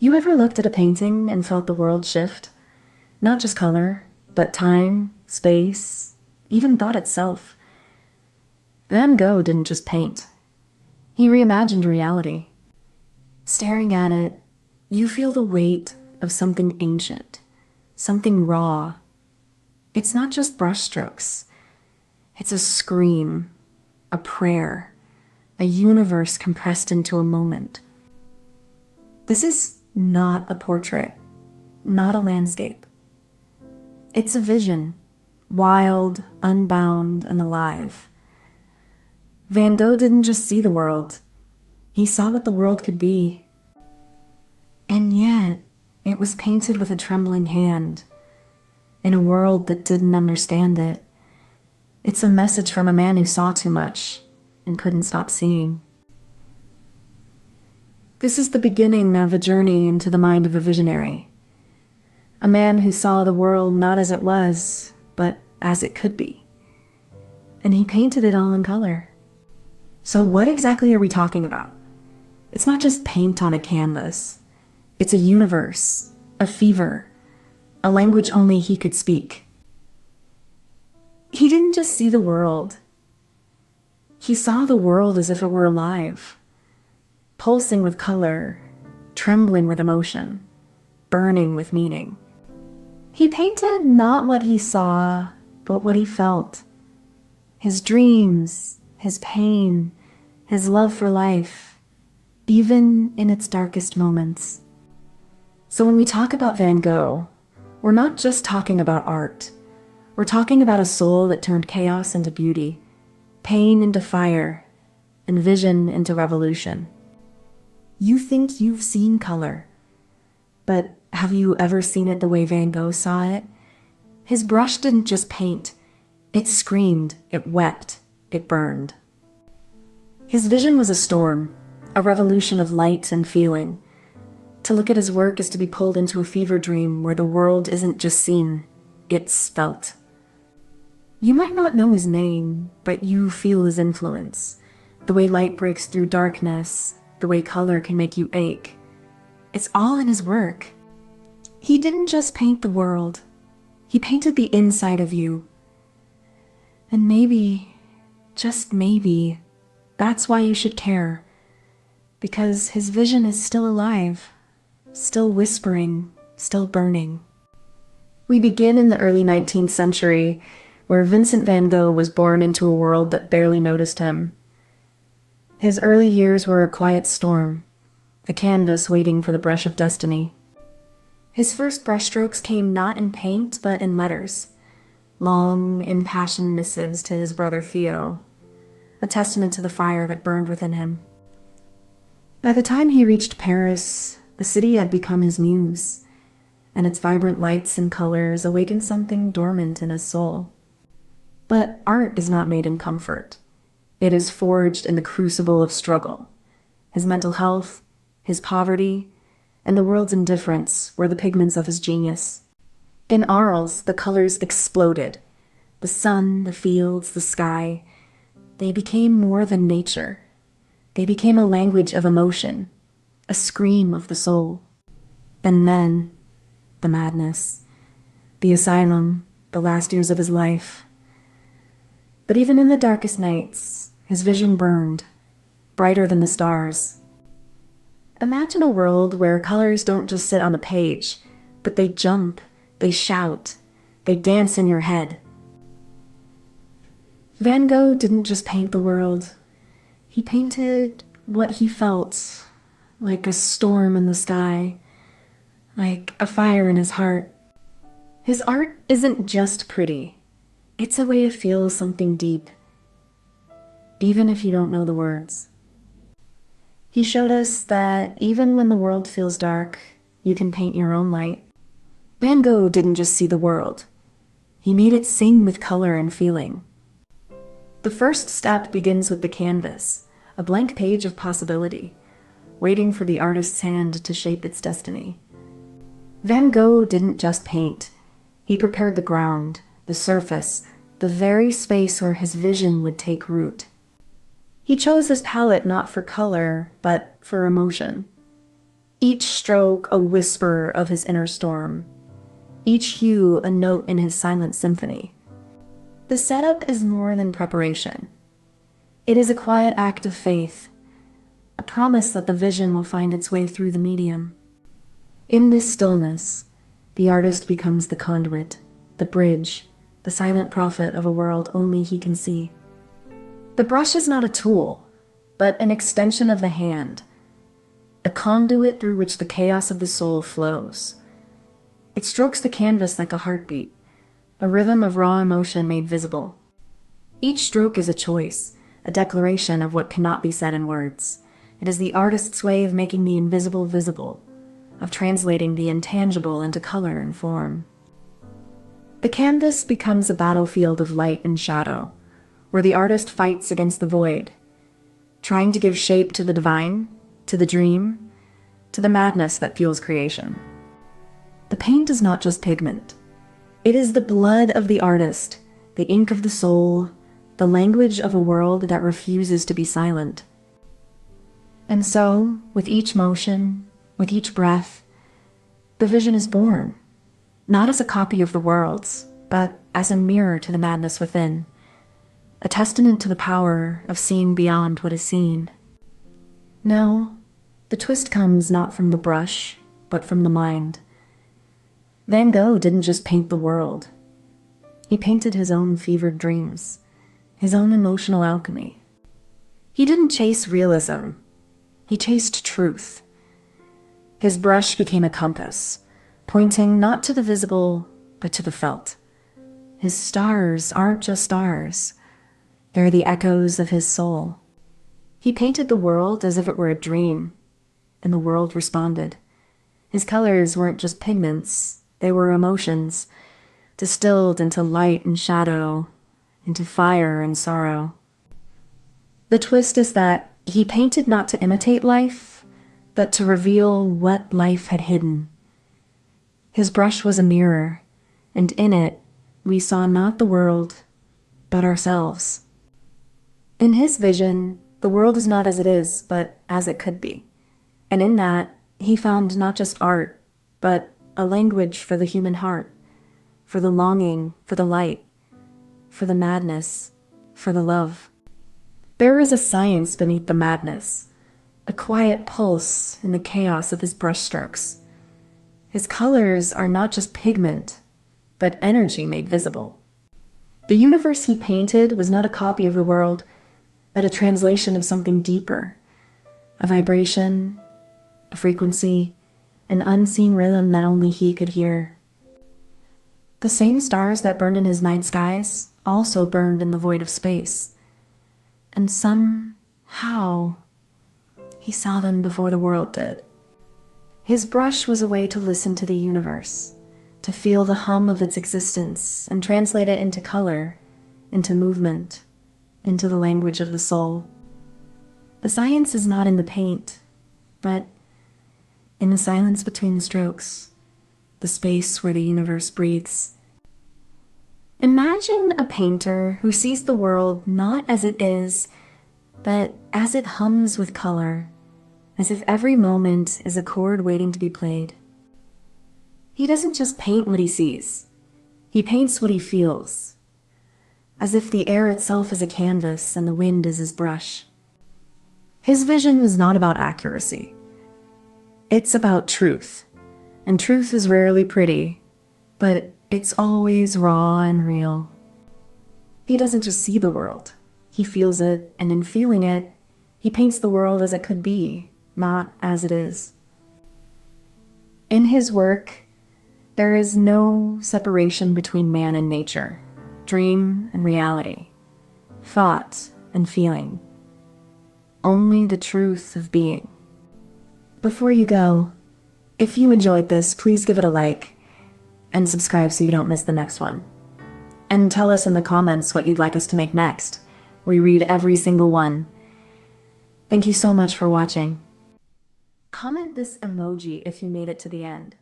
You ever looked at a painting and felt the world shift? Not just color, but time, space, even thought itself. Van Gogh didn't just paint. He reimagined reality. Staring at it, you feel the weight of something ancient, something raw. It's not just brushstrokes. It's a scream, a prayer, a universe compressed into a moment. This is not a portrait, not a landscape. It's a vision, wild, unbound, and alive. Van Gogh didn't just see the world. He saw what the world could be. And yet, it was painted with a trembling hand, in a world that didn't understand it. It's a message from a man who saw too much and couldn't stop seeing. This is the beginning of a journey into the mind of a visionary. A man who saw the world not as it was, but as it could be. And he painted it all in color. So what exactly are we talking about? It's not just paint on a canvas. It's a universe, a fever, a language only he could speak. He didn't just see the world. He saw the world as if it were alive, pulsing with color, trembling with emotion, burning with meaning. He painted not what he saw, but what he felt. His dreams, his pain, his love for life, even in its darkest moments. So when we talk about Van Gogh, we're not just talking about art. We're talking about a soul that turned chaos into beauty, pain into fire, and vision into revolution. You think you've seen color, but have you ever seen it the way Van Gogh saw it? His brush didn't just paint. It screamed, it wept, it burned. His vision was a storm, a revolution of light and feeling. To look at his work is to be pulled into a fever dream where the world isn't just seen, it's felt. You might not know his name, but you feel his influence. The way light breaks through darkness, the way color can make you ache. It's all in his work. He didn't just paint the world. He painted the inside of you. And maybe, just maybe, that's why you should care. Because his vision is still alive, still whispering, still burning. We begin in the early 19th century, where Vincent van Gogh was born into a world that barely noticed him. His early years were a quiet storm, a canvas waiting for the brush of destiny. His first brushstrokes came not in paint, but in letters, long, impassioned missives to his brother Theo, a testament to the fire that burned within him. By the time he reached Paris, the city had become his muse, and its vibrant lights and colors awakened something dormant in his soul. But art is not made in comfort. It is forged in the crucible of struggle. His mental health, his poverty, and the world's indifference were the pigments of his genius. In Arles, the colors exploded. The sun, the fields, the sky. They became more than nature. They became a language of emotion, a scream of the soul. And then, the madness, the asylum, the last years of his life. But even in the darkest nights, his vision burned, brighter than the stars. Imagine a world where colors don't just sit on the page, but they jump, they shout, they dance in your head. Van Gogh didn't just paint the world. He painted what he felt, like a storm in the sky, like a fire in his heart. His art isn't just pretty. It's a way to feel something deep, even if you don't know the words. He showed us that even when the world feels dark, you can paint your own light. Van Gogh didn't just see the world. He made it sing with color and feeling. The first step begins with the canvas, a blank page of possibility, waiting for the artist's hand to shape its destiny. Van Gogh didn't just paint. He prepared the ground, the surface, the very space where his vision would take root. He chose his palette not for color, but for emotion. each stroke a whisper of his inner storm, each hue a note in his silent symphony. The setup is more than preparation. It is a quiet act of faith, a promise that the vision will find its way through the medium. In this stillness, the artist becomes the conduit, the bridge, the silent prophet of a world only he can see. The brush is not a tool, but an extension of the hand, a conduit through which the chaos of the soul flows. It strokes the canvas like a heartbeat, a rhythm of raw emotion made visible. Each stroke is a choice, a declaration of what cannot be said in words. It is the artist's way of making the invisible visible, of translating the intangible into color and form. The canvas becomes a battlefield of light and shadow, where the artist fights against the void, trying to give shape to the divine, to the dream, to the madness that fuels creation. The paint is not just pigment. It is the blood of the artist, the ink of the soul, the language of a world that refuses to be silent. And so, with each motion, with each breath, the vision is born, not as a copy of the world's, but as a mirror to the madness within, a testament to the power of seeing beyond what is seen. No, the twist comes not from the brush, but from the mind. Van Gogh didn't just paint the world. He painted his own fevered dreams, his own emotional alchemy. He didn't chase realism. He chased truth. His brush became a compass, pointing not to the visible, but to the felt. His stars aren't just stars. They're the echoes of his soul. He painted the world as if it were a dream, and the world responded. His colors weren't just pigments, they were emotions, distilled into light and shadow, into fire and sorrow. The twist is that he painted not to imitate life, but to reveal what life had hidden. His brush was a mirror, and in it we saw not the world, but ourselves. In his vision, the world is not as it is, but as it could be. And in that, he found not just art, but a language for the human heart, for the longing, for the light, for the madness, for the love. There is a science beneath the madness, a quiet pulse in the chaos of his brushstrokes. His colors are not just pigment, but energy made visible. The universe he painted was not a copy of the world, but a translation of something deeper, a vibration, a frequency, an unseen rhythm that only he could hear. The same stars that burned in his night skies also burned in the void of space. And somehow, he saw them before the world did. His brush was a way to listen to the universe, to feel the hum of its existence and translate it into color, into movement, into the language of the soul. The science is not in the paint, but in the silence between the strokes, the space where the universe breathes. Imagine a painter who sees the world not as it is, but as it hums with color, as if every moment is a chord waiting to be played. He doesn't just paint what he sees, he paints what he feels, as if the air itself is a canvas and the wind is his brush. His vision was not about accuracy. It's about truth, and truth is rarely pretty, but it's always raw and real. He doesn't just see the world, he feels it, and in feeling it, he paints the world as it could be, not as it is. In his work, there is no separation between man and nature, dream and reality, thought and feeling. Only the truth of being. Before you go, if you enjoyed this, please give it a like and subscribe so you don't miss the next one. And tell us in the comments what you'd like us to make next. We read every single one. Thank you so much for watching. Comment this emoji if you made it to the end.